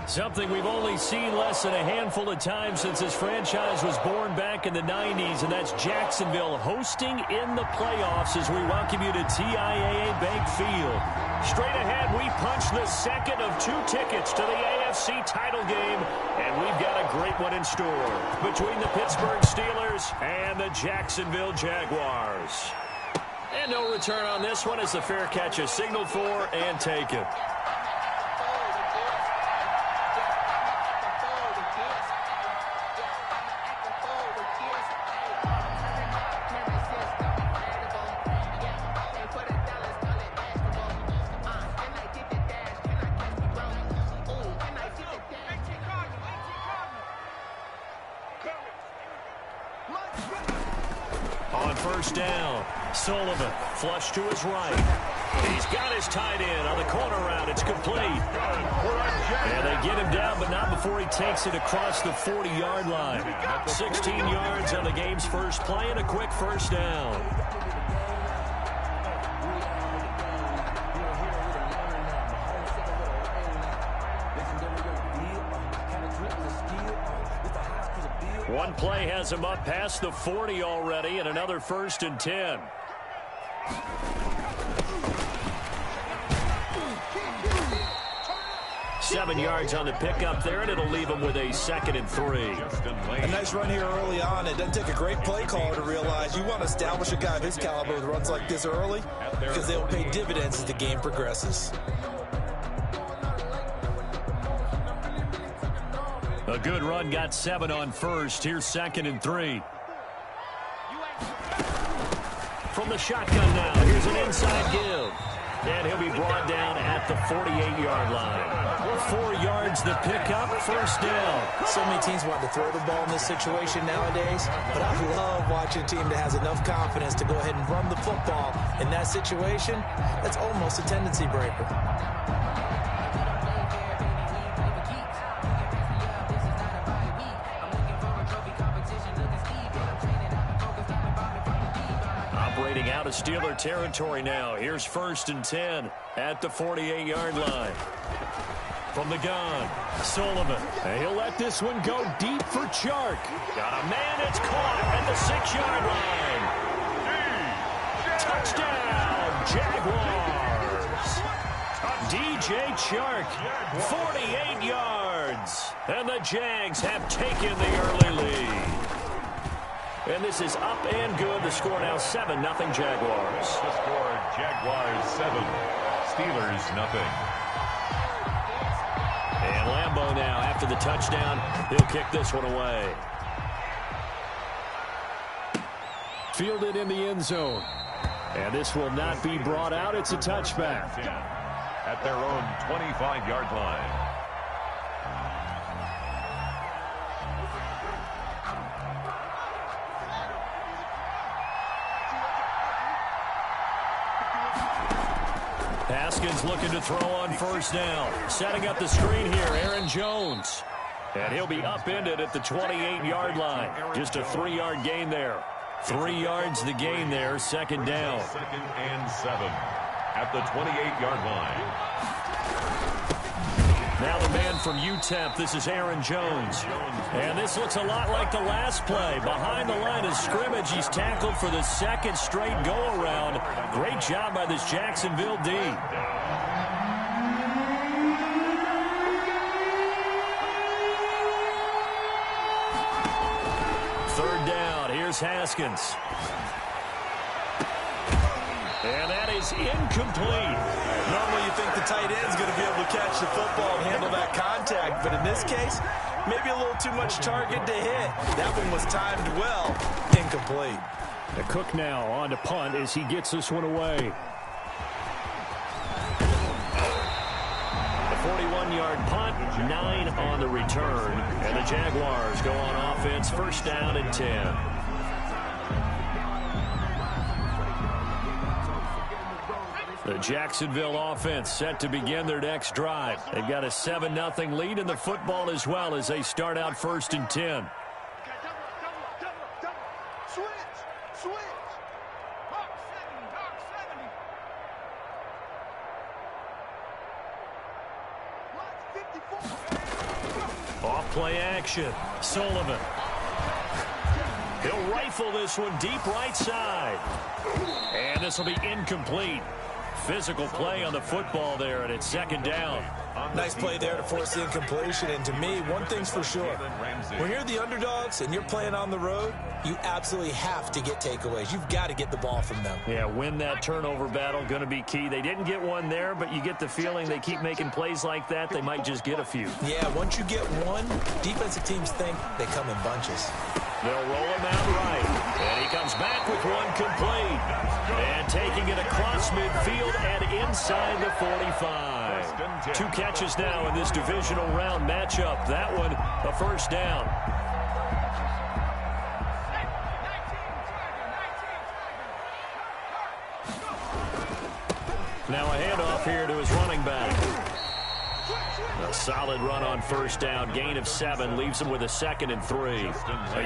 Something we've only seen less than a handful of times since this franchise was born back in the 90s, and that's Jacksonville hosting in the playoffs as we welcome you to TIAA Bank Field. Straight ahead, we punch the second of 2 tickets to the AFC title game, and we've got a great one in store between the Pittsburgh Steelers and the Jacksonville Jaguars. And no return on this one as the fair catch is signaled for and taken. On first down, Sullivan, flush to his right. He's got his tight end on the corner route. It's complete. And they get him down, but not before he takes it across the 40-yard line. 16 yards on the game's first play and a quick first down. One play has him up past the 40 already, and another 1st and 10. Seven yards on the pickup there, and it'll leave him with a 2nd and 3. A nice run here early on. It doesn't take a great play caller to realize you want to establish a guy of his caliber with runs like this early because they'll pay dividends as the game progresses. A good run, got 7 on first. Here's 2nd and 3. From the shotgun now, here's an inside give. And he'll be brought down at the 48-yard line. 4 yards the pickup, first down. So many teams want to throw the ball in this situation nowadays, but I love watching a team that has enough confidence to go ahead and run the football. In that situation, that's almost a tendency breaker. Operating out of Steeler territory now. Here's 1st and 10 at the 48-yard line. From the gun, Sullivan. And he'll let this one go deep for Chark. Got a man, it's caught at the 6-yard line. Touchdown, Jaguars. DJ Chark, 48 yards. And the Jags have taken the early lead. And this is up and good. The score now 7-0 Jaguars. The score, Jaguars 7, Steelers nothing. And Lambeau now, after the touchdown, he'll kick this one away. Fielded in the end zone. And this will not be brought out. It's a touchback. At their own 25-yard line. Haskins looking to throw on first down. Setting up the screen here, Aaron Jones. And he'll be upended at the 28-yard line. Just a 3-yard gain there. 3 yards the gain there, 2nd down. 2nd and 7 at the 28-yard line. Now the man from UTEP, this is Aaron Jones. And this looks a lot like the last play. Behind the line of scrimmage, he's tackled for the 2nd straight go-around. Great job by this Jacksonville D. 3rd down, here's Haskins. And that is incomplete. Normally you think the tight end's going to be able to catch the football and handle that contact, but in this case, maybe a little too much target to hit. That one was timed well. Incomplete. The Cook now on to punt as he gets this one away. The 41-yard punt, 9 on the return. And the Jaguars go on offense, 1st down and 10. The Jacksonville offense set to begin their next drive. They've got a 7-0 lead in the football as well as they start out 1st and 10. Off play action. Sullivan. He'll rifle this one deep right side. And this will be incomplete. Physical play on the football there, and it's second down. Nice play there to force the incompletion. And to me, one thing's for sure. When you're the underdogs and you're playing on the road, you absolutely have to get takeaways. You've got to get the ball from them. Yeah, win that turnover battle, going to be key. They didn't get one there, but you get the feeling they keep making plays like that, they might just get a few. Yeah, once you get one, defensive teams think they come in bunches. They'll roll him out right. And he comes back with one complete. And taking it across midfield and inside the 45. 2 catches now in this divisional round matchup. That one, a first down. Now a handoff here to his running back. A solid run on first down. Gain of 7 leaves him with a 2nd and 3.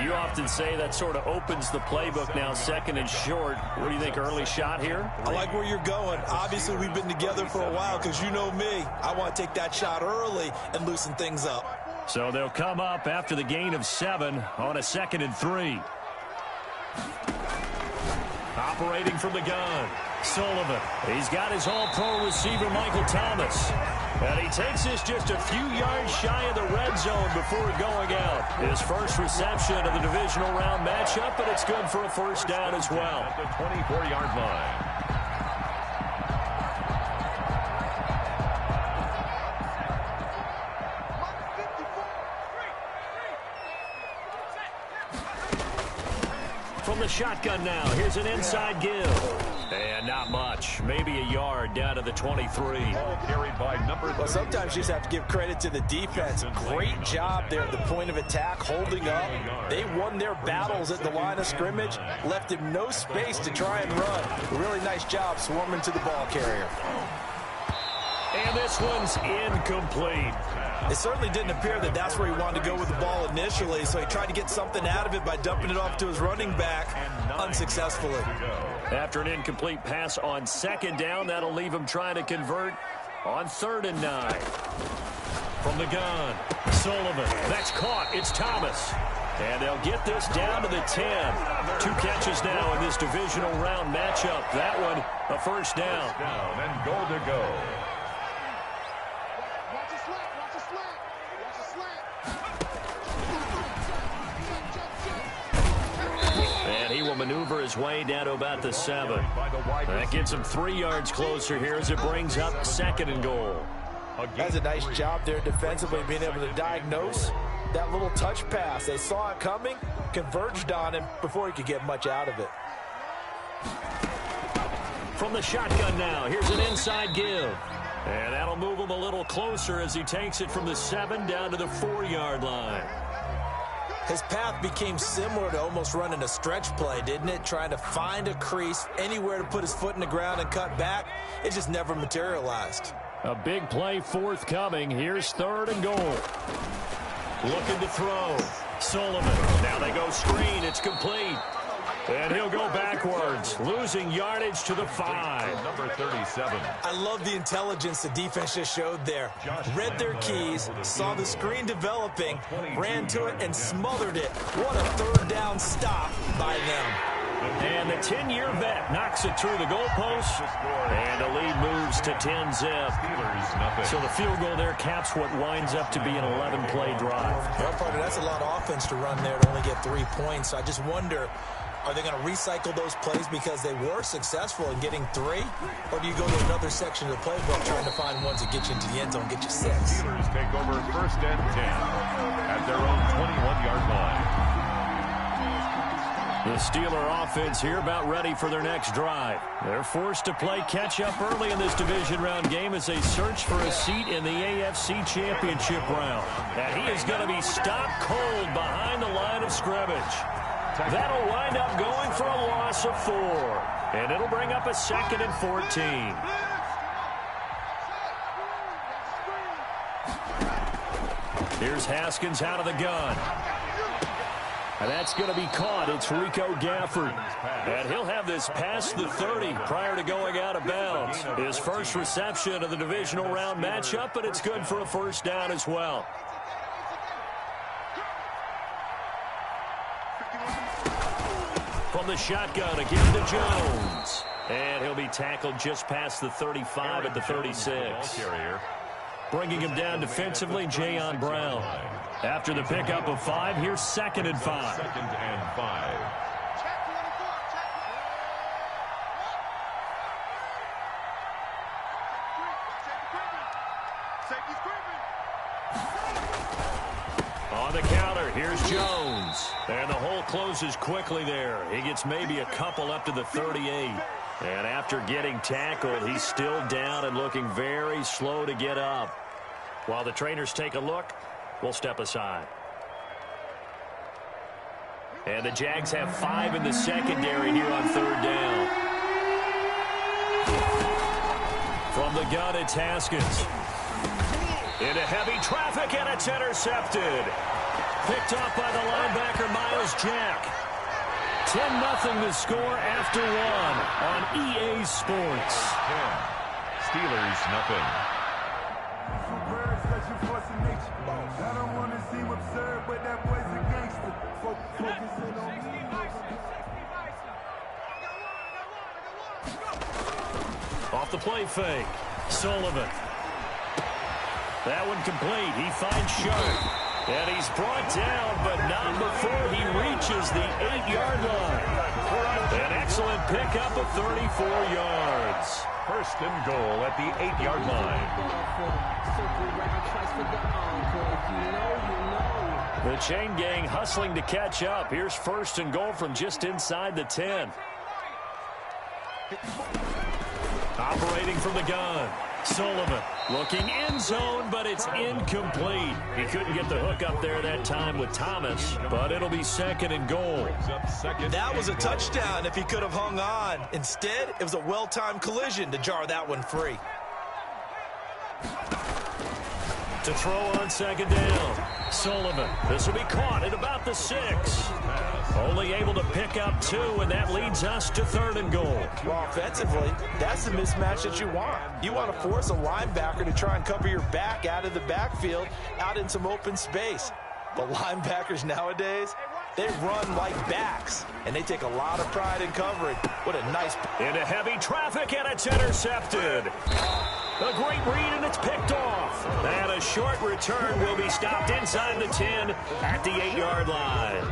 You often say that sort of opens the playbook now, 2nd and short. What do you think, early shot here? I like where you're going. Obviously, we've been together for a while because you know me. I want to take that shot early and loosen things up. So they'll come up after the gain of 7 on a 2nd and 3. Operating from the gun. Sullivan. He's got his all-pro receiver, Michael Thomas. And he takes this just a few yards shy of the red zone before going out. His first reception of the divisional round matchup, but it's good for a first down as well. At the 24-yard line. From the shotgun now, here's an inside give. And not much. Maybe a yard down to the 23. Carried by number 3. Well, sometimes you just have to give credit to the defense. Great job there at the point of attack, holding up. They won their battles at the line of scrimmage, left him no space to try and run. Really nice job swarming to the ball carrier. And this one's incomplete. It certainly didn't appear that that's where he wanted to go with the ball initially, so he tried to get something out of it by dumping it off to his running back unsuccessfully. After an incomplete pass on 2nd down, that'll leave him trying to convert on 3rd and 9. From the gun, Sullivan. That's caught. It's Thomas. And they'll get this down to the 10. 2 catches now in this divisional round matchup. That one, a first down. And goal to go. And he will maneuver his way down to about the 7. That gets him 3 yards closer here as it brings up 2nd and goal. That's a nice job there defensively, being able to diagnose that little touch pass. They saw it coming, converged on him before he could get much out of it. From the shotgun now, here's an inside give. And that'll move him a little closer as he takes it from the 7 down to the 4-yard line. His path became similar to almost running a stretch play, didn't it? Trying to find a crease, anywhere to put his foot in the ground and cut back. It just never materialized. A big play forthcoming. Here's 3rd and goal. Looking to throw. Sullivan. Now they go screen. It's complete. And he'll go backwards, losing yardage to the 5. Number 37. I love the intelligence the defense just showed there. Read their keys, saw the screen developing, ran to it, and smothered it. What a 3rd down stop by them. And the 10-year vet knocks it through the goalpost. And the lead moves to 10-zip. So the field goal there caps what winds up to be an 11-play drive. Well, partner, that's a lot of offense to run there to only get 3 points. I just wonder, are they going to recycle those plays because they were successful in getting 3? Or do you go to another section of the playbook trying to find ones that get you into the end zone and get you 6? Steelers take over 1st and 10 at their own 21-yard line. The Steeler offense here about ready for their next drive. They're forced to play catch-up early in this division round game as they search for a seat in the AFC Championship round. And he is going to be stopped cold behind the line of scrimmage. That'll wind up going for a loss of 4. And it'll bring up a 2nd and 14. Here's Haskins out of the gun. And that's going to be caught. It's Rico Gafford. And he'll have this past the 30 prior to going out of bounds. His first reception of the divisional round matchup, but it's good for a first down as well. the shotgun again to Jones. And he'll be tackled just past the 35 at the 36. Bringing him down defensively, Jayon Brown. After the pickup of 5, here's 2nd and 5. 2nd and 5. On the counter, here's Jones. And the hole closes quickly there. He gets maybe a couple up to the 38. And after getting tackled, he's still down and looking very slow to get up. While the trainers take a look, we'll step aside. And the Jags have 5 in the secondary here on 3rd down. From the gun, it's Haskins. Into heavy traffic, and it's intercepted. Picked off by the linebacker, Miles Jack. 10-0 the score after 1 on EA Sports. 10. Steelers, nothing. I don't want to seem absurd, but that boy's a gangster. Focusing on me. Off the play fake. Sullivan. That one complete. He finds Sharp. And he's brought down, but not before he reaches the 8-yard line. An excellent pickup of 34 yards. 1st and goal at the 8-yard line. The chain gang hustling to catch up. Here's 1st and goal from just inside the 10. Operating from the gun. Sullivan looking end zone, but it's incomplete. He couldn't get the hook up there that time with Thomas, but it'll be 2nd and goal. That was a touchdown if he could have hung on. Instead, it was a well-timed collision to jar that one free. To throw on 2nd down. Sullivan. This will be caught at about the 6. Only able to pick up 2, and that leads us to 3rd and goal. Well, offensively, that's the mismatch that you want. You want to force a linebacker to try and cover your back out of the backfield, out in some open space. But linebackers nowadays, they run like backs, and they take a lot of pride in covering. What a nice... Into heavy traffic, and it's intercepted. A great read, and it's picked off. And a short return will be stopped inside the 10 at the 8-yard line.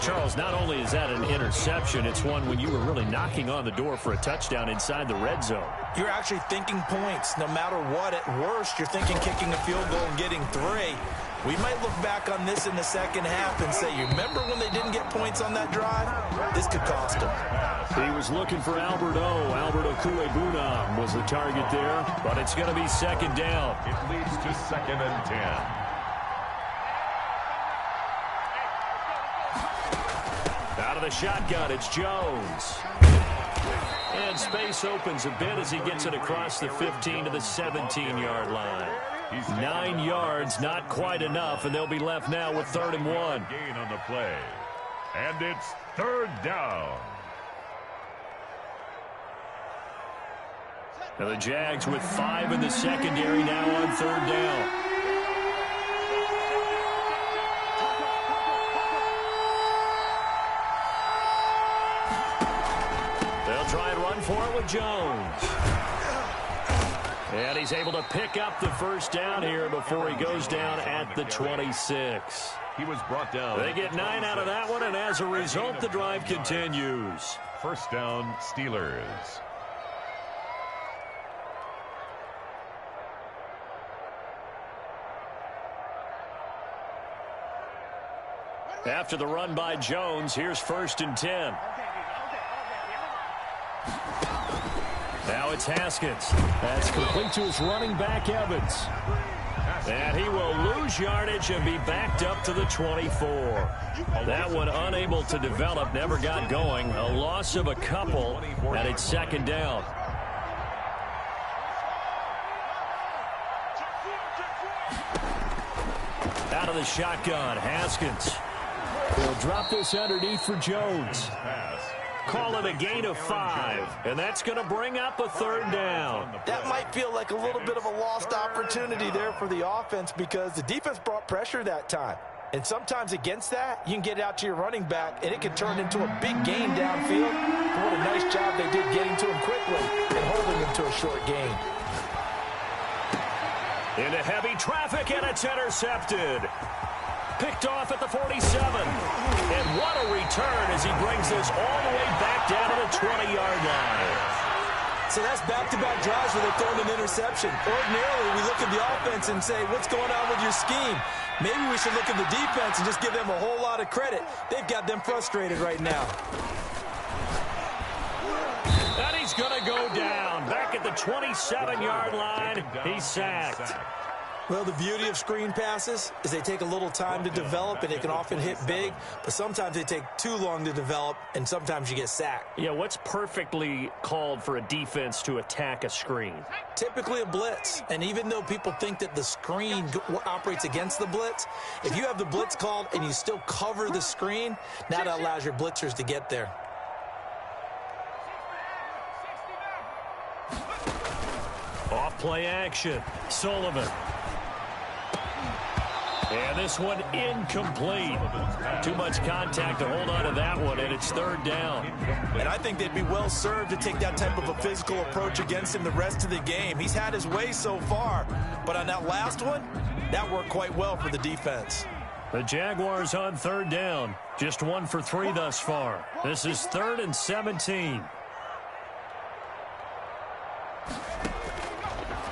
Charles, not only is that an interception, it's one when you were really knocking on the door for a touchdown inside the red zone. You're actually thinking points. No matter what, at worst, you're thinking kicking a field goal and getting 3. We might look back on this in the second half and say, you remember when they didn't get points on that drive? This could cost them. He was looking for Alberto. Alberto Kuebuna was the target there, but it's going to be 2nd down. It leads to 2nd and 10. Out of the shotgun, it's Jones. And space opens a bit as he gets it across the 15 to the 17-yard line. 9 yards, not quite enough, and they'll be left now with 3rd and 1. Gain on the play. And it's 3rd down. Now the Jags with 5 in the secondary now on 3rd down. They'll try and run for it with Jones. And he's able to pick up the 1st down here before he goes down at the 26. He was brought down. They get 9 out of that one, and as a result, the drive continues. 1st down, Steelers. After the run by Jones, here's 1st and 10. Now it's Haskins. That's complete to his running back, Evans. And he will lose yardage and be backed up to the 24. That one unable to develop, never got going. A loss of a couple, and it's 2nd down. Out of the shotgun, Haskins. He'll drop this underneath for Jones. Call it a gain of 5, and that's going to bring up a 3rd down. That might feel like a little bit of a lost opportunity there for the offense because the defense brought pressure that time. And sometimes against that, you can get it out to your running back, and it can turn into a big gain downfield. But what a nice job they did getting to him quickly and holding him to a short gain. Into heavy traffic, and it's intercepted. Picked off at the 47. And what a return as he brings this all the way back down to the 20-yard line. So that's back-to-back drives where they've thrown an interception. Ordinarily, we look at the offense and say, what's going on with your scheme? Maybe we should look at the defense and just give them a whole lot of credit. They've got them frustrated right now. And he's going to go down. Back at the 27-yard line, he's sacked. Well, the beauty of screen passes is they take a little time to develop, and they can often hit big, but sometimes they take too long to develop, and sometimes you get sacked. Yeah, what's perfectly called for a defense to attack a screen? Typically a blitz, and even though people think that the screen operates against the blitz, if you have the blitz called and you still cover the screen, now that allows your blitzers to get there. Off play action, Sullivan. And this one incomplete. Too much contact to hold on to that one, and it's third down. And I think they'd be well served to take that type of a physical approach against him the rest of the game. He's had his way so far, but on that last one, that worked quite well for the defense. The Jaguars on third down. Just 1 for 3 thus far. This is 3rd and 17.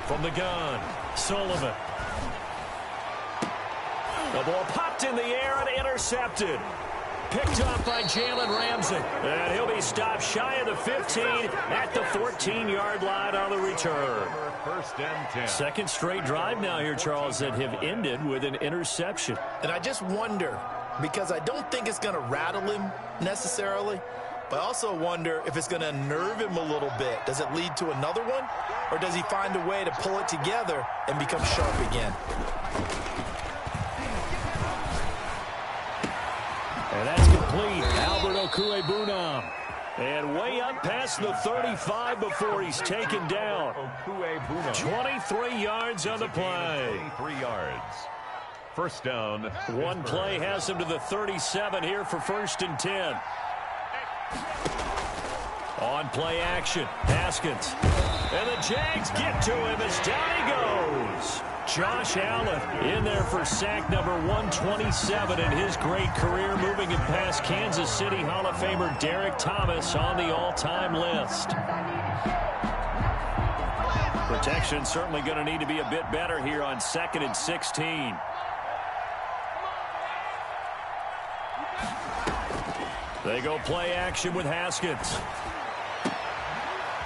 From the gun, Sullivan. The ball popped in the air and intercepted. Picked up by Jalen Ramsey. And he'll be stopped shy of the 15 at the 14-yard line on the return. First and 10. Second straight drive now here, Charles, that have ended with an interception. And I just wonder, because I don't think it's going to rattle him necessarily, but I also wonder if it's going to nerve him a little bit. Does it lead to another one? Or does he find a way to pull it together and become sharp again? And that's complete. Albert Okwuegbunam. And way up past the 35 before he's taken down. 23 yards on the play. 23 yards. First down. One play has him to the 37 here for 1st and 10. On play action, Haskins. And the Jags get to him as down he goes. Josh Allen in there for sack number 127 in his great career, moving it past Kansas City Hall of Famer Derek Thomas on the all-time list. Protection certainly going to need to be a bit better here on 2nd and 16. They go play action with Haskins.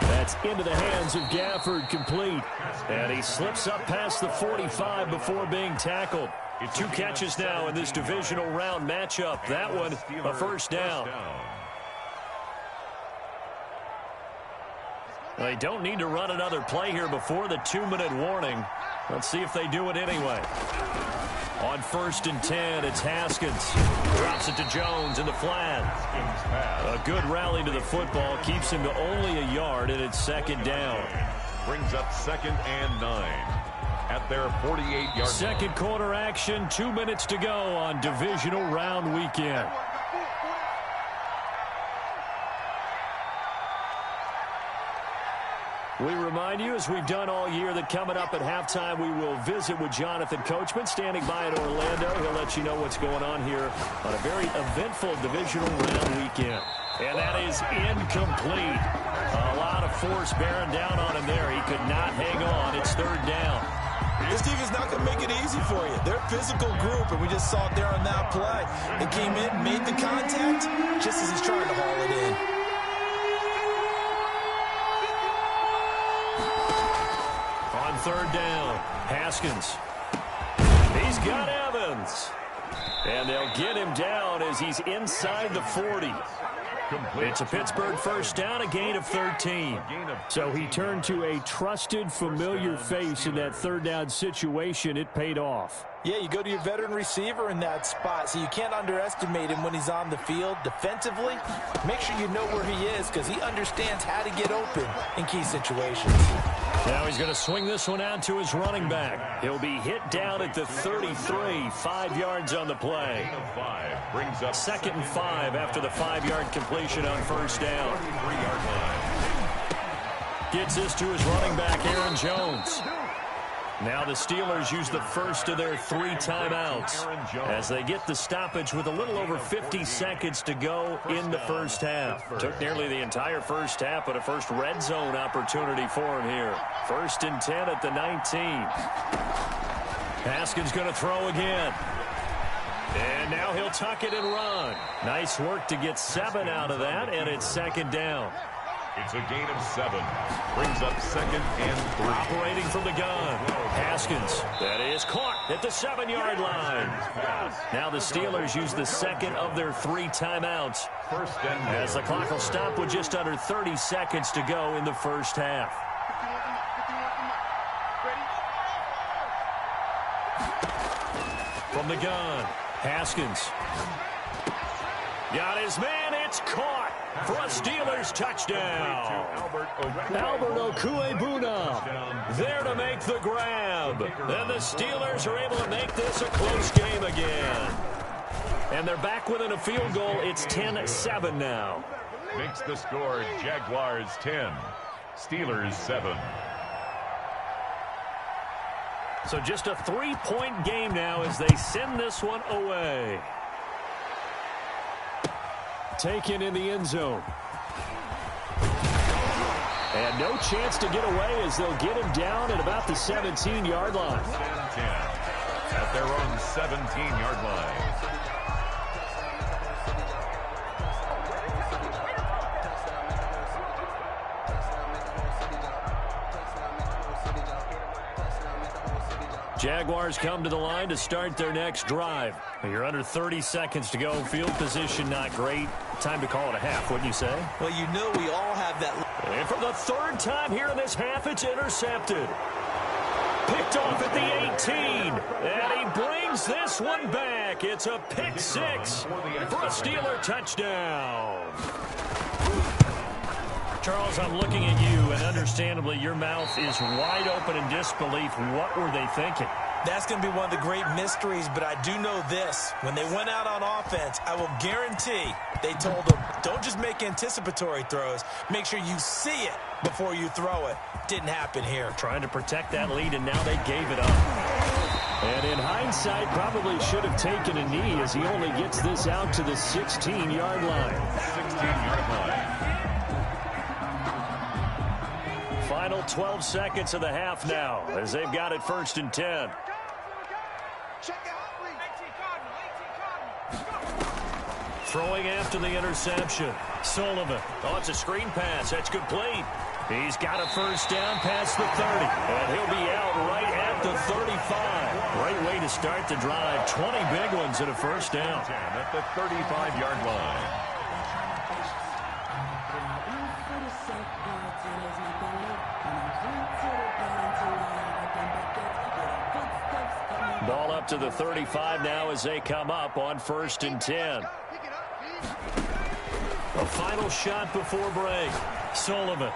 That's into the hands of Gafford, complete. And he slips up past the 45 before being tackled. 2 catches now in this divisional round matchup. That one, a first down. They don't need to run another play here before the 2-minute warning. Let's see if they do it anyway. On 1st and 10, it's Haskins. Drops it to Jones in the flat. A good rally to the football keeps him to only a yard, and it's 2nd down. Brings up 2nd and 9 at their 48-yard line. Second quarter action, 2 minutes to go on divisional round weekend. We remind you, as we've done all year, that coming up at halftime, we will visit with Jonathan Coachman, standing by in Orlando. He'll let you know what's going on here on a very eventful divisional round weekend. And that is incomplete. A lot of force bearing down on him there. He could not hang on. It's 3rd down. This team is not going to make it easy for you. They're a physical group, and we just saw it there on that play. They came in, made the contact, just as he's trying to haul it in. On 3rd down, Haskins. He's got Evans. And they'll get him down as he's inside the 40. It's a Pittsburgh first down, a gain of 13. So he turned to a trusted, familiar face in that 3rd down situation. It paid off. Yeah, you go to your veteran receiver in that spot, so you can't underestimate him when he's on the field. Defensively, make sure you know where he is because he understands how to get open in key situations. Now he's going to swing this one out to his running back. He'll be hit down at the 33, 5 yards on the play. Brings up 2nd and 5 after the 5-yard completion on first down. Gets this to his running back, Aaron Jones. Now the Steelers use the first of their 3 timeouts as they get the stoppage with a little over 50 seconds to go in the first half. Took nearly the entire first half, but a first red zone opportunity for him here. 1st and 10 at the 19. Haskins going to throw again. And now he'll tuck it and run. Nice work to get 7 out of that, and it's 2nd down. It's a gain of 7. Brings up 2nd and 3. Operating from the gun. Haskins. That is caught at the 7-yard line. Now the Steelers use the 2nd of their 3 timeouts. As the clock will stop with just under 30 seconds to go in the first half. From the gun. Haskins. Got his man. It's caught. For a Steelers touchdown. Albert Okuebuna there to make the grab. And the Steelers are able to make this a close game again. And they're back within a field goal. It's 10-7 now. Makes the score Jaguars 10, Steelers 7. So just a 3-point game now as they send this one away. Taken in the end zone. And no chance to get away as they'll get him down at about the 17-yard line. 10 at their own 17-yard line. Jaguars come to the line to start their next drive. You're under 30 seconds to go. Field position not great. Time to call it a half, wouldn't you say? Well, you know we all have that. And for the 3rd time here in this half, it's intercepted. Picked off at the 18. And he brings this one back. It's a pick 6 for a Steeler touchdown. Charles, I'm looking at you, and understandably, your mouth is wide open in disbelief. What were they thinking? That's going to be one of the great mysteries, but I do know this. When they went out on offense, I will guarantee they told them, don't just make anticipatory throws. Make sure you see it before you throw it. Didn't happen here. Trying to protect that lead, and now they gave it up. And in hindsight, probably should have taken a knee as he only gets this out to the 16-yard line. 16-yard line. Final 12 seconds of the half now as they've got it 1st and 10. Throwing after the interception. Sullivan. Oh, it's a screen pass. That's complete. He's got a 1st down past the 30. And he'll be out right at the 35. Great way to start the drive. 20 big ones and a 1st down. At the 35-yard line. Ball up to the 35 now as they come up on 1st and 10. A final shot before break. Sullivan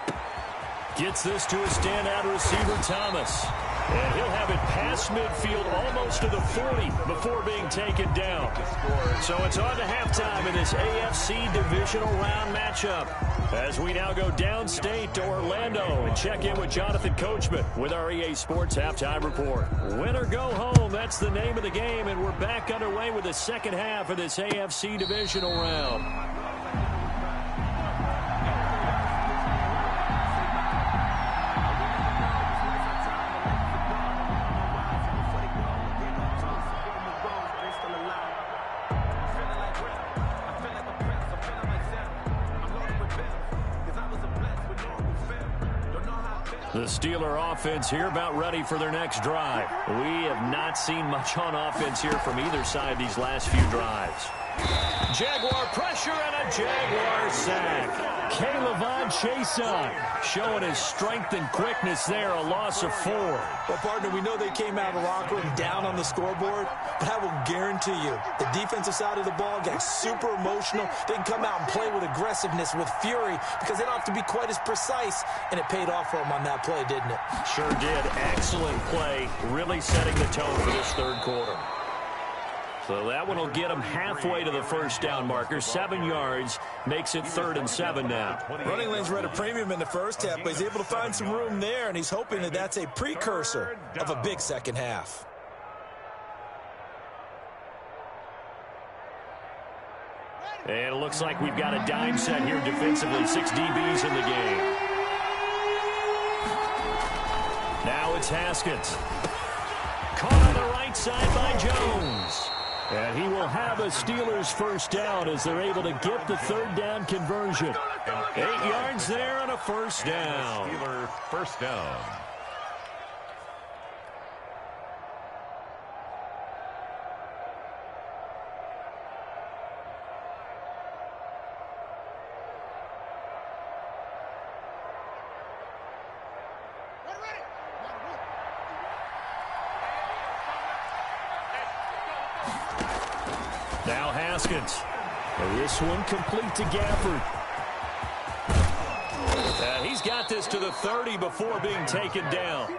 gets this to a standout receiver, Thomas. And he'll have it past midfield almost to the 40 before being taken down. So it's on to halftime in this AFC Divisional Round matchup. As we now go downstate to Orlando and check in with Jonathan Coachman with our EA Sports Halftime Report. Win or go home, that's the name of the game, and we're back underway with the second half of this AFC Divisional Round. The Steeler offense here about ready for their next drive. We have not seen much on offense here from either side these last few drives. Jaguar pressure and a Jaguar sack. K'Lavon Chaisson showing his strength and quickness there, a loss of 4. Well, partner, we know they came out of the locker room down on the scoreboard, but I will guarantee you the defensive side of the ball got super emotional. They can come out and play with aggressiveness, with fury, because they don't have to be quite as precise, and it paid off for them on that play, didn't it? Sure did. Excellent play, really setting the tone for this third quarter. So that one will get him halfway to the first down marker. 7 yards makes it 3rd and 7 now. Running lanes were at a premium in the first half, but he's able to find some room there, and he's hoping that that's a precursor of a big second half. And it looks like we've got a dime set here defensively. 6 DBs in the game. Now it's Haskins. Caught on the right side by Jones. And he will have a Steelers first down as they're able to get the third down conversion. 8 yards there and a first down. Steeler first down. Now Haskins. And this one complete to Gafford. He's got this to the 30 before being taken down.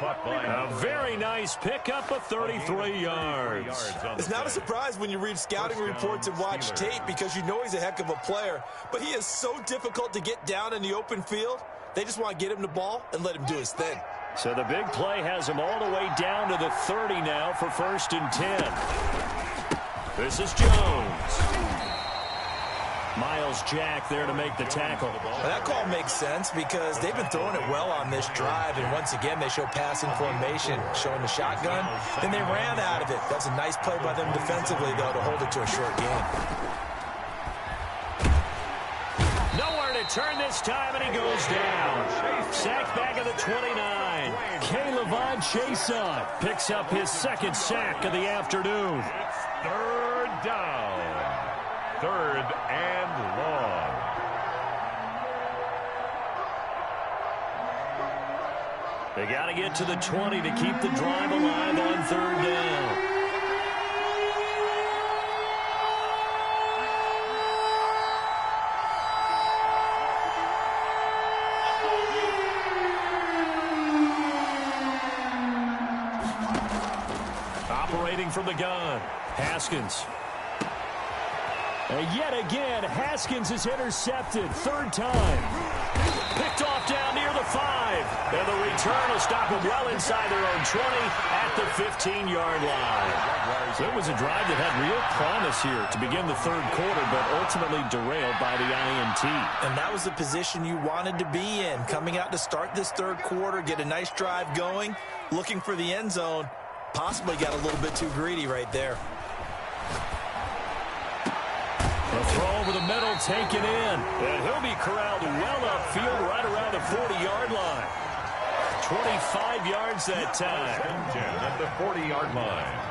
A very nice pickup of 33 yards. It's not a surprise when you read scouting reports and watch tape because you know he's a heck of a player. But he is so difficult to get down in the open field. They just want to get him the ball and let him do his thing. So the big play has him all the way down to the 30 now for 1st and 10. This is Jones. Miles Jack there to make the tackle. Well, that call makes sense because they've been throwing it well on this drive, and once again they show passing formation, showing the shotgun. Then they ran out of it. That's a nice play by them defensively, though, to hold it to a short game. Nowhere to turn this time, and he goes down. Sack back at the 29. K'Lavon Chaisson picks up his 2nd sack of the afternoon. 3rd down. 3rd and long. They got to get to the 20 to keep the drive alive on 3rd down. Operating from the gun, Haskins. And yet again, Haskins is intercepted. 3rd time. Picked off down near the 5. And the return will stop them well inside their own 20 at the 15-yard line. So it was a drive that had real promise here to begin the 3rd quarter, but ultimately derailed by the INT. And that was the position you wanted to be in. Coming out to start this 3rd quarter, get a nice drive going, looking for the end zone. Possibly got a little bit too greedy right there. The throw over the middle taken in. And he'll be corralled well upfield right around the 40-yard line. 25 yards that time. At the 40-yard line.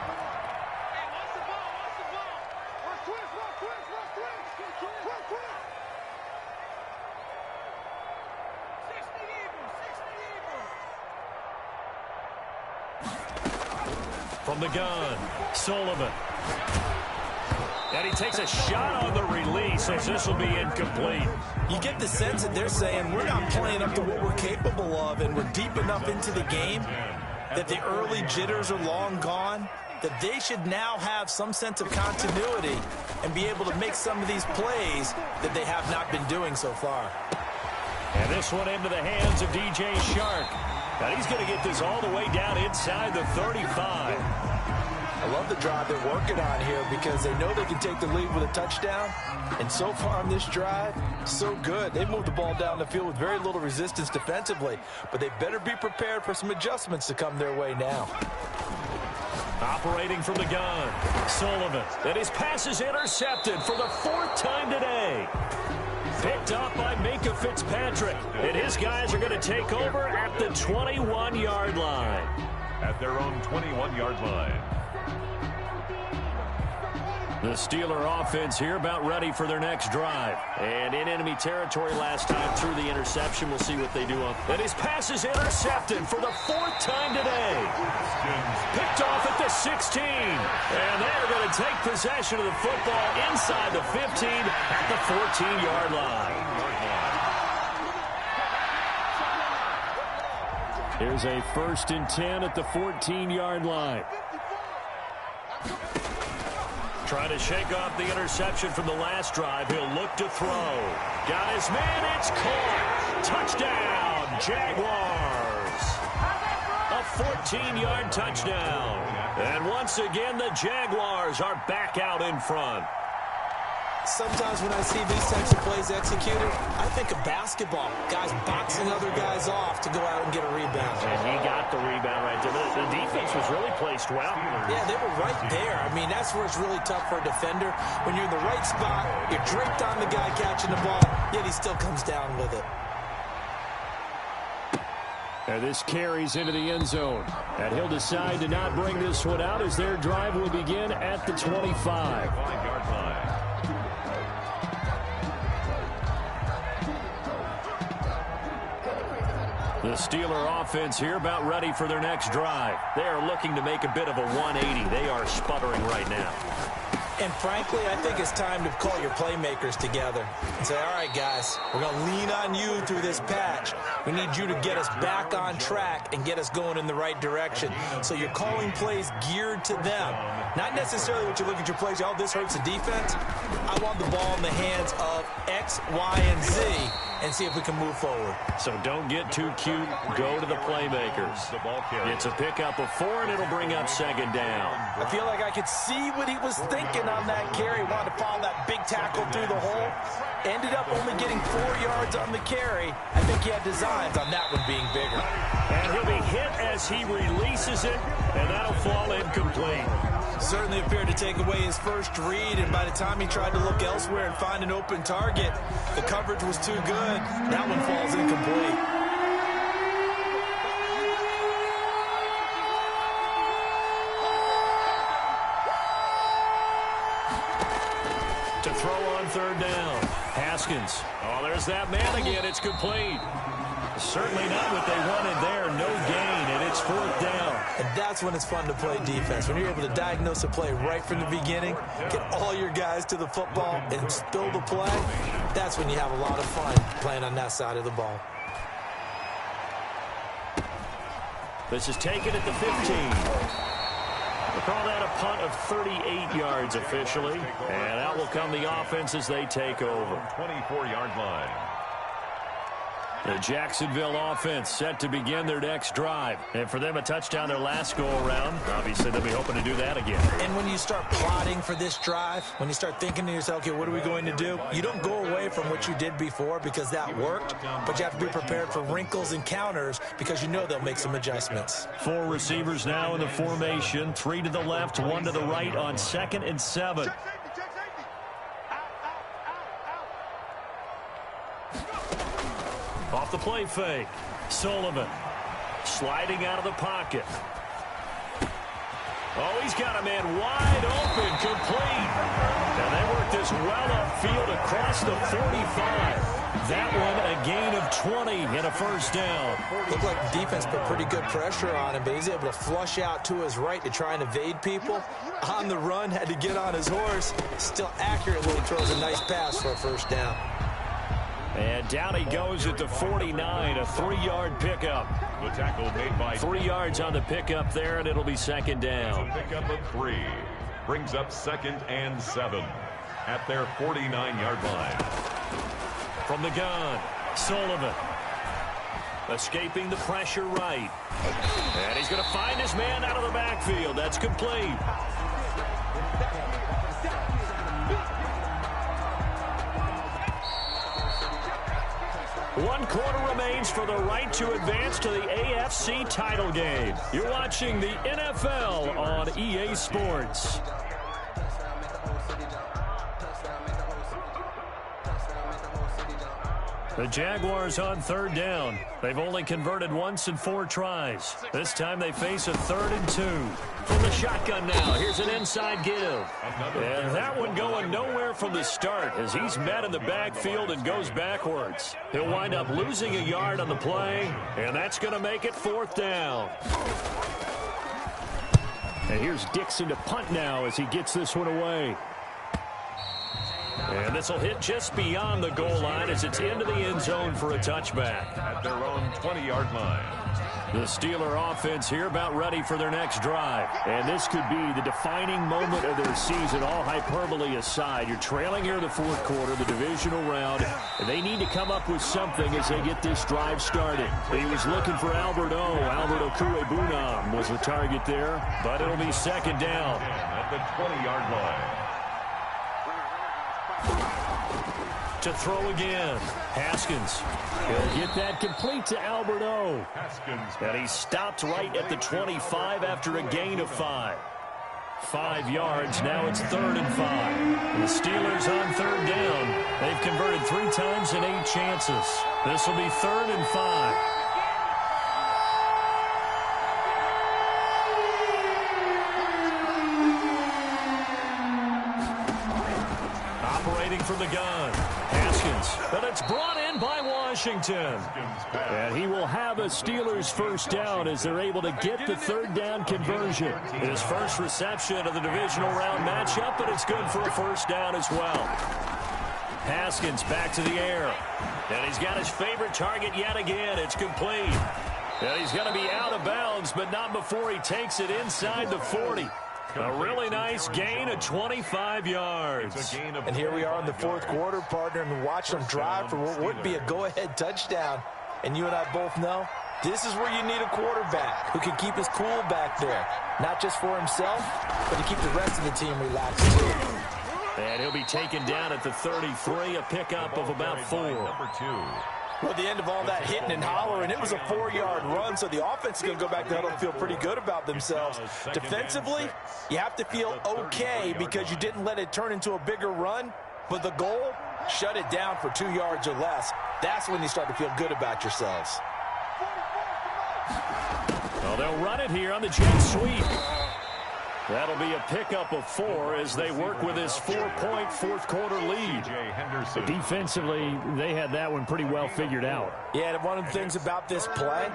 From the gun, Sullivan. And he takes a shot on the release as this will be incomplete. You get the sense that they're saying we're not playing up to what we're capable of, and we're deep enough into the game that the early jitters are long gone, that they should now have some sense of continuity and be able to make some of these plays that they have not been doing so far. And this one into the hands of DJ Shark. And he's going to get this all the way down inside the 35. I love the drive they're working on here because they know they can take the lead with a touchdown. And so far on this drive, so good. They moved the ball down the field with very little resistance defensively. But they better be prepared for some adjustments to come their way now. Operating from the gun, Sullivan. And his pass is intercepted for the 4th time today. Picked up by Minka Fitzpatrick. And his guys are going to take over at the 21-yard line. At their own 21-yard line. The Steeler offense here about ready for their next drive. And in enemy territory last time through the interception. We'll see what they do on. And his pass is intercepted for the 4th time today. Picked off at the 16. And they're going to take possession of the football inside the 15 at the 14-yard line. Here's a 1st and 10 at the 14-yard line. Trying to shake off the interception from the last drive. He'll look to throw. Got his man. It's caught. Touchdown, Jaguars. A 14-yard touchdown. And once again, the Jaguars are back out in front. Sometimes when I see these types of plays executed, I think of basketball. Guys boxing other guys off to go out and get a rebound. And he got the rebound right there. The defense was really placed well. Yeah, they were right there. I mean, that's where it's really tough for a defender. When you're in the right spot, you're draped on the guy catching the ball, yet he still comes down with it. And this carries into the end zone. And he'll decide to not bring this one out as their drive will begin at the 25. 5-yard line. The Steeler offense here about ready for their next drive. They are looking to make a bit of a 180. They are sputtering right now. And frankly, I think it's time to call your playmakers together and say, all right, guys, we're going to lean on you through this patch. We need you to get us back on track and get us going in the right direction. So you're calling plays geared to them. Not necessarily what you look at your plays, oh, this hurts the defense. I want the ball in the hands of X, Y, and Z and see if we can move forward. So don't get too cute. Go to the playmakers. It's a pickup of 4, and it'll bring up 2nd down. I feel like I could see what he was thinking on that carry. Wanted to follow that big tackle through the hole. Ended up only getting 4 yards on the carry. I think he had designs on that one being bigger. And he'll be hit as he releases it, and that'll fall incomplete. Certainly appeared to take away his first read, and by the time he tried to look elsewhere and find an open target, the coverage was too good. That one falls incomplete. To throw on 3rd down. Haskins. Oh, there's that man again. It's complete. Certainly not what they wanted there. No gain, and it's 4th down. And that's when it's fun to play defense. When you're able to diagnose a play right from the beginning, get all your guys to the football, and spill the play, that's when you have a lot of fun playing on that side of the ball. This is taken at the 15. We'll call that a punt of 38 yards officially. And out will come the offense as they take over. 24-yard line. The Jacksonville offense set to begin their next drive. And for them, a touchdown their last go-around. Obviously, they'll be hoping to do that again. And when you start plotting for this drive, when you start thinking to yourself, okay, what are we going to do? You don't go away from what you did before because that worked, but you have to be prepared for wrinkles and counters because you know they'll make some adjustments. 4 receivers now in the formation. 3 to the left, 1 to the right on 2nd and 7. Off the play fake. Sullivan sliding out of the pocket. Oh, he's got a man wide open, complete. And they work this well upfield across the 45. That one a gain of 20 and a 1st down. Looked like the defense put pretty good pressure on him, but he's able to flush out to his right to try and evade people. On the run, had to get on his horse. Still accurately throws a nice pass for a 1st down. And down he goes at the 49, a 3-yard pickup. The tackle made by 3 yards on the pickup there, and it'll be 2nd down. A pickup of 3. Brings up 2nd and 7 at their 49-yard line. From the gun, Sullivan. Escaping the pressure right. And he's going to find his man out of the backfield. That's complete. One quarter remains for the right to advance to the AFC title game. You're watching the NFL on EA Sports. The Jaguars on third down. They've only converted once in 4 tries. This time they face a 3rd and 2. From the shotgun now, here's an inside give. And that one going nowhere from the start as he's met in the backfield and goes backwards. He'll wind up losing a yard on the play, and that's going to make it 4th down. And here's Dixon to punt now as he gets this one away. And this will hit just beyond the goal line as it's into the end zone for a touchback. At their own 20-yard line. The Steeler offense here about ready for their next drive. And this could be the defining moment of their season, all hyperbole aside. You're trailing here in the 4th quarter, the divisional round. And they need to come up with something as they get this drive started. He was looking for Albert Okuebunam was the target there. But it'll be 2nd down. At the 20-yard line. To throw again. Haskins. He'll get that complete to Alberto. And he stopped right at the 25 after a gain of 5. 5 yards. Now it's 3rd and 5. The Steelers on 3rd down. They've converted 3 times in 8 chances. This will be 3rd and 5. Operating from the gun. But it's brought in by Washington. And he will have a Steelers 1st down as they're able to get the 3rd down conversion. His first reception of the divisional round matchup, but it's good for a 1st down as well. Haskins back to the air. And he's got his favorite target yet again. It's complete. And he's going to be out of bounds, but not before he takes it inside the 40. A really nice gain of 25 yards. And here we are in the 4th quarter, partner, and watch them drive for what would be a go-ahead touchdown. And you and I both know this is where you need a quarterback who can keep his cool back there. Not just for himself, but to keep the rest of the team relaxed too. And he'll be taken down at the 33, a pickup of about 4. Number 2. Well, the end of all that hitting and hollering, it was a 4-yard run, so the offense is going to go back there and feel pretty good about themselves. Defensively, you have to feel okay because you didn't let it turn into a bigger run, but the goal, shut it down for 2 yards or less. That's when you start to feel good about yourselves. Well, they'll run it here on the jet sweep. That'll be a pickup of 4 as they work with this 4-point 4th quarter lead. Defensively, they had that one pretty well figured out. Yeah, and one of the things about this play,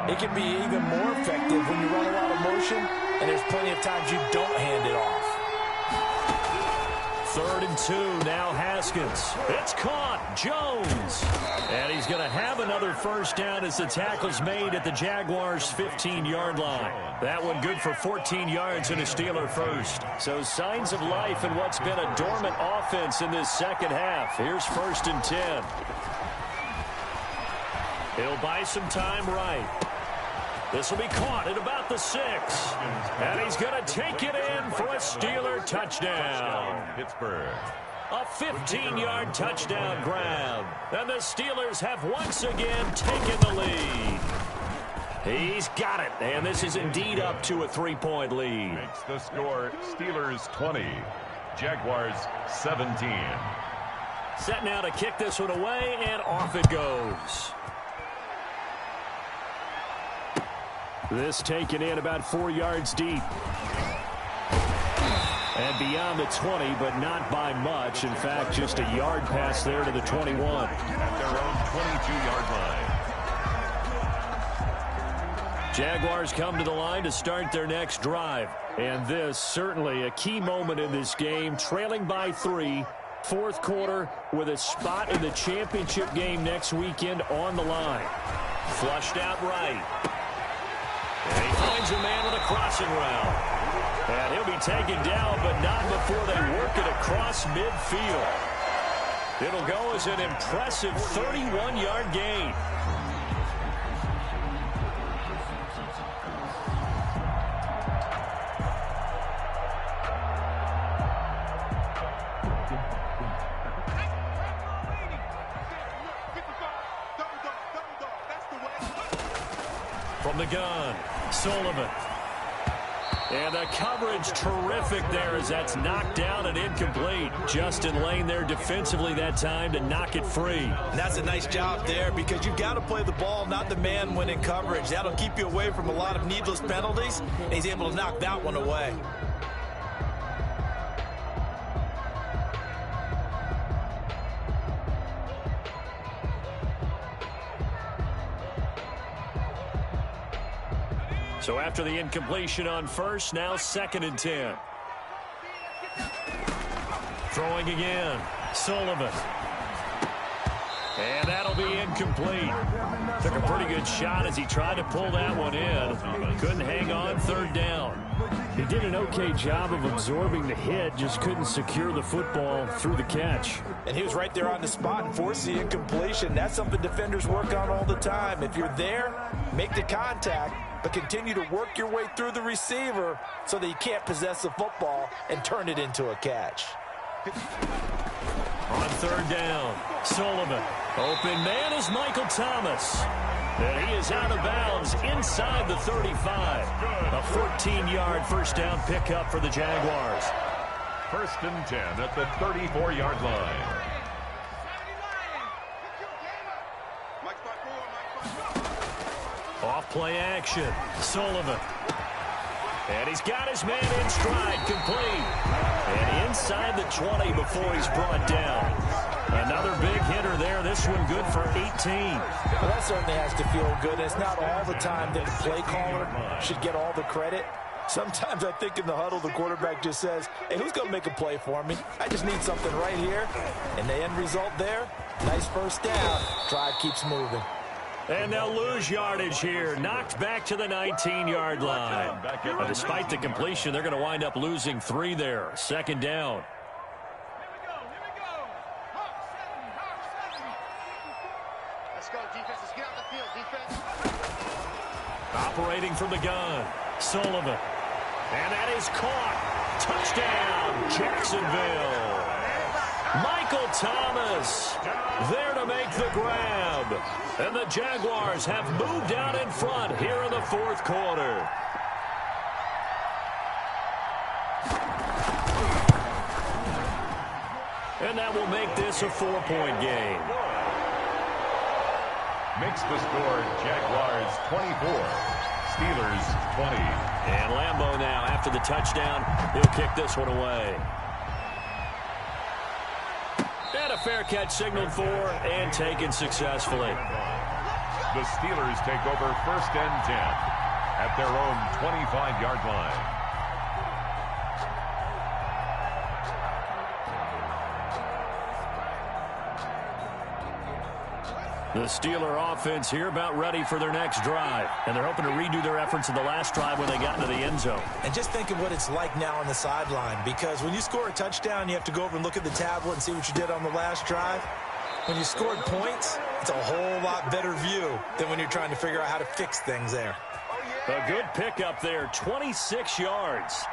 it can be even more effective when you run a lot of motion, and there's plenty of times you don't hand it off. 3rd and 2, now Haskins. It's caught, Jones. And he's going to have another 1st down as the tackle's made at the Jaguars' 15-yard line. That one good for 14 yards and a Steeler 1st. So signs of life in what's been a dormant offense in this 2nd half. Here's 1st and 10. He'll buy some time right. This will be caught at about the 6. And he's going to take it in for a Steeler touchdown. Pittsburgh. A 15-yard touchdown grab. And the Steelers have once again taken the lead. He's got it. And this is indeed up to a 3-point lead. Makes the score Steelers 20, Jaguars 17. Set now to kick this one away, and off it goes. This taken in about 4 yards deep. And beyond the 20, but not by much. In fact, just a yard pass there to the 21. At their own 22-yard line. Jaguars come to the line to start their next drive. And this, certainly a key moment in this game, trailing by 3. 4th quarter with a spot in the championship game next weekend on the line. Flushed out right. And he finds a man with a crossing route. And he'll be taken down, but not before they work it across midfield. It'll go as an impressive 31-yard gain. From the gun, Sullivan. And the coverage terrific there as that's knocked down and incomplete. Justin Lane there defensively that time to knock it free. And that's a nice job there because you've got to play the ball, not the man when in coverage. That'll keep you away from a lot of needless penalties, and he's able to knock that one away. So after the incompletion on first, now 2nd and 10. Throwing again. Sullivan. And that'll be incomplete. Took a pretty good shot as he tried to pull that one in. Couldn't hang on, 3rd down. He did an okay job of absorbing the hit, just couldn't secure the football through the catch. And he was right there on the spot and forced the incompletion. That's something defenders work on all the time. If you're there, make the contact, but continue to work your way through the receiver so that you can't possess the football and turn it into a catch. On 3rd down, Sullivan. Open man is Michael Thomas. And he is out of bounds inside the 35. A 14-yard first down pickup for the Jaguars. 1st and 10 at the 34-yard line. Off play action. Sullivan. And he's got his man in stride, complete. And inside the 20 before he's brought down. Another big hitter there. This one good for 18. Well, that certainly has to feel good. It's not all the time that the play caller should get all the credit. Sometimes I think in the huddle, the quarterback just says, hey, who's going to make a play for me? I just need something right here. And the end result there, nice first down. Drive keeps moving. And they'll lose yardage here. Knocked back to the 19-yard line. But despite the completion, they're going to wind up losing 3 there. 2nd down. Let's go, defense. Let's get out the field, defense. Operating from the gun. Sullivan. And that is caught. Touchdown, Jacksonville. Michael Thomas there to make the grab. And the Jaguars have moved out in front here in the 4th quarter. And that will make this a 4-point game. Makes the score Jaguars 24, Steelers 20. And Lambeau now, after the touchdown, he'll kick this one away. And a fair catch signaled for and taken successfully. The Steelers take over 1st and 10 at their own 25-yard line. The Steeler offense here about ready for their next drive. And they're hoping to redo their efforts in the last drive when they got into the end zone. And just think of what it's like now on the sideline, because when you score a touchdown, you have to go over and look at the tablet and see what you did on the last drive. When you scored points, it's a whole lot better view than when you're trying to figure out how to fix things there. A good pickup there, 26 yards.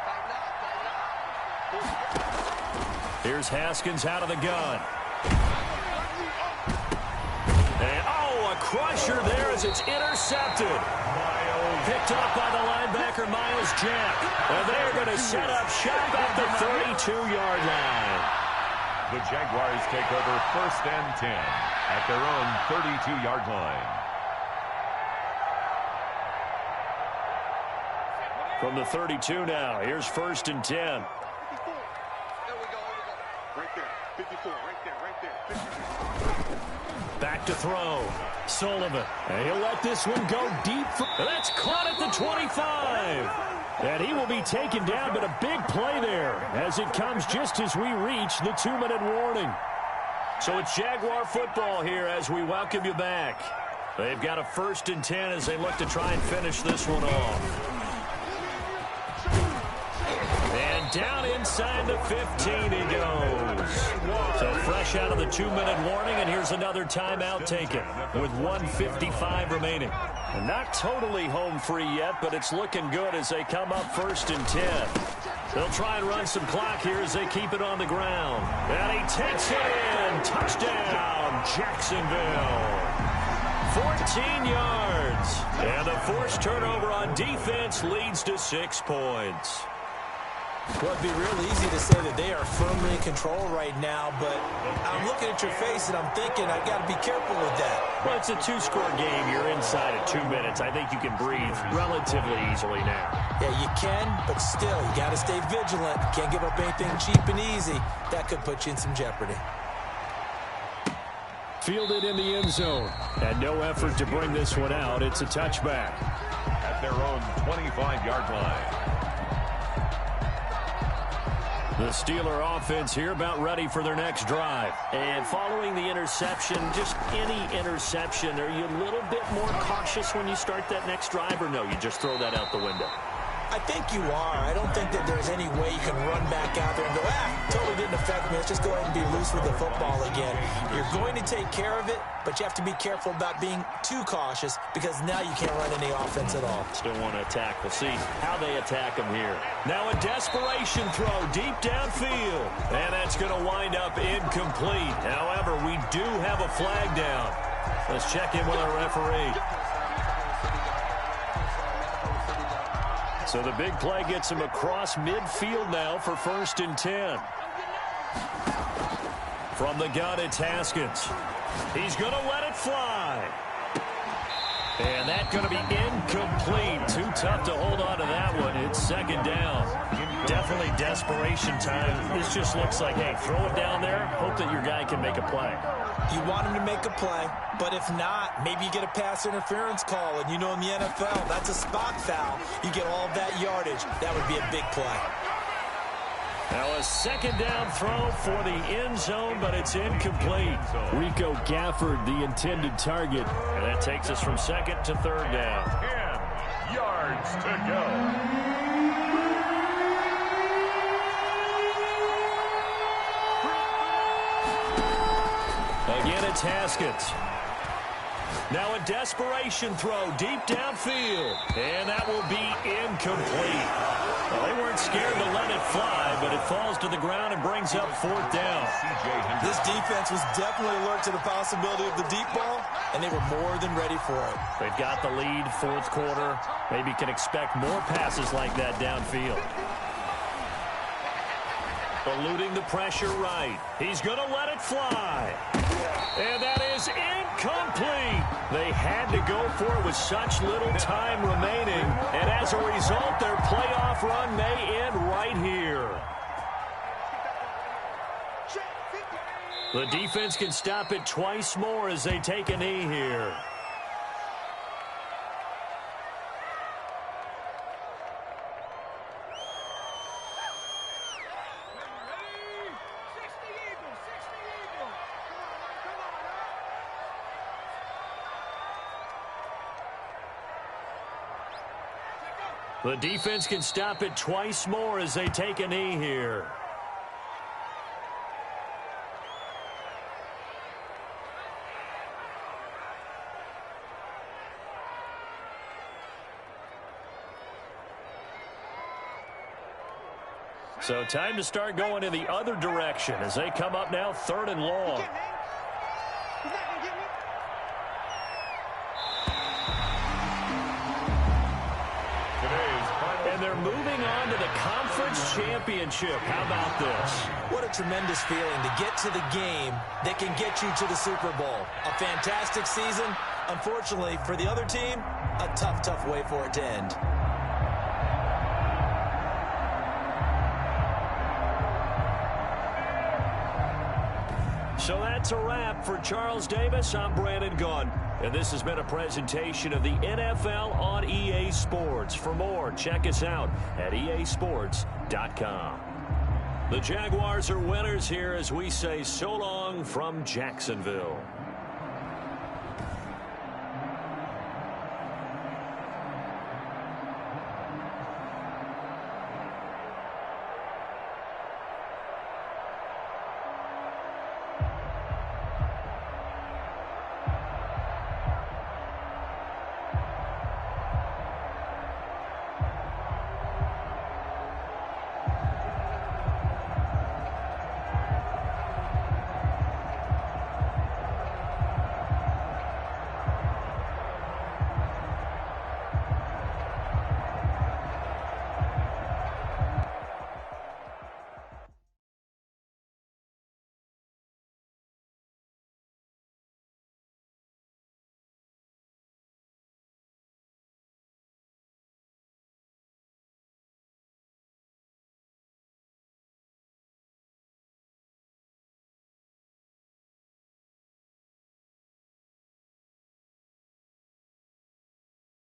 Here's Haskins out of the gun. And, oh, a crusher there as it's intercepted. Picked up by the linebacker, Miles Jack. And they're going to set up shop at the 32-yard line. The Jaguars take over 1st and 10 at their own 32-yard line. From the 32 now, here's 1st and 10. 54. There we go. Right there. 54. Right there. 54. Back to throw. Sullivan. And he'll let this one go deep. That's caught at the 25. And he will be taken down, but a big play there as it comes just as we reach the 2-minute warning. So it's Jaguar football here as we welcome you back. They've got a 1st and 10 as they look to try and finish this one off. And down inside the 15 he goes. So fresh out of the 2-minute warning, and here's another timeout taken with 1:55 remaining. And not totally home free yet, but it's looking good as they come up 1st and 10. They'll try and run some clock here as they keep it on the ground. And he takes it in. Touchdown, Jacksonville. 14 yards. And the forced turnover on defense leads to 6 points. Well, it'd be real easy to say that they are firmly in control right now, but I'm looking at your face and I'm thinking I've got to be careful with that. Well, it's a 2-score game. You're inside of 2 minutes. I think you can breathe relatively easily now. Yeah, you can, but still, you got to stay vigilant. You can't give up anything cheap and easy. That could put you in some jeopardy. Fielded in the end zone. And no effort to bring this one out. It's a touchback. At their own 25-yard line. The Steeler offense here about ready for their next drive. And following the interception, just any interception, are you a little bit more cautious when you start that next drive, or no, you just throw that out the window? I think you are. I don't think that there's any way you can run back out there and go, totally didn't affect me. Let's just go ahead and be loose with the football again. You're going to take care of it, but you have to be careful about being too cautious because now you can't run any offense at all. Still want to attack. We'll see how they attack them here. Now a desperation throw deep downfield. And that's going to wind up incomplete. However, we do have a flag down. Let's check in with our referee. So the big play gets him across midfield now for 1st and 10. From the gun, it's Haskins. He's going to let it fly. And that's going to be incomplete. Too tough to hold on to that one. It's 2nd down. Definitely desperation time. This just looks like, hey, throw it down there. Hope that your guy can make a play. You want him to make a play, but if not, maybe you get a pass interference call. And you know in the NFL, that's a spot foul. You get all of that yardage. That would be a big play. Now a 2nd down throw for the end zone, but it's incomplete. Rico Gafford, the intended target. And that takes us from 2nd to 3rd down. 10 yards to go. Again, it's Haskins. Now a desperation throw deep downfield. And that will be incomplete. Well, they weren't scared to let it fly, but it falls to the ground and brings up 4th down. This defense was definitely alert to the possibility of the deep ball, and they were more than ready for it. They've got the lead, 4th quarter. Maybe can expect more passes like that downfield. Eluding the pressure right. He's going to let it fly. And that is incomplete. They had to go for it with such little time remaining. And as a result, their playoff run may end right here. The defense can stop it twice more as they take a knee here. The defense can stop it twice more as they take a knee here. So time to start going in the other direction as they come up now 3rd and long. And they're moving on to the conference championship. How about this? What a tremendous feeling to get to the game that can get you to the Super Bowl. A fantastic season. Unfortunately, for the other team, a tough, tough way for it to end. So that's a wrap for Charles Davis. I'm Brandon Gunn. And this has been a presentation of the NFL on EA Sports. For more, check us out at easports.com. The Jaguars are winners here as we say so long from Jacksonville.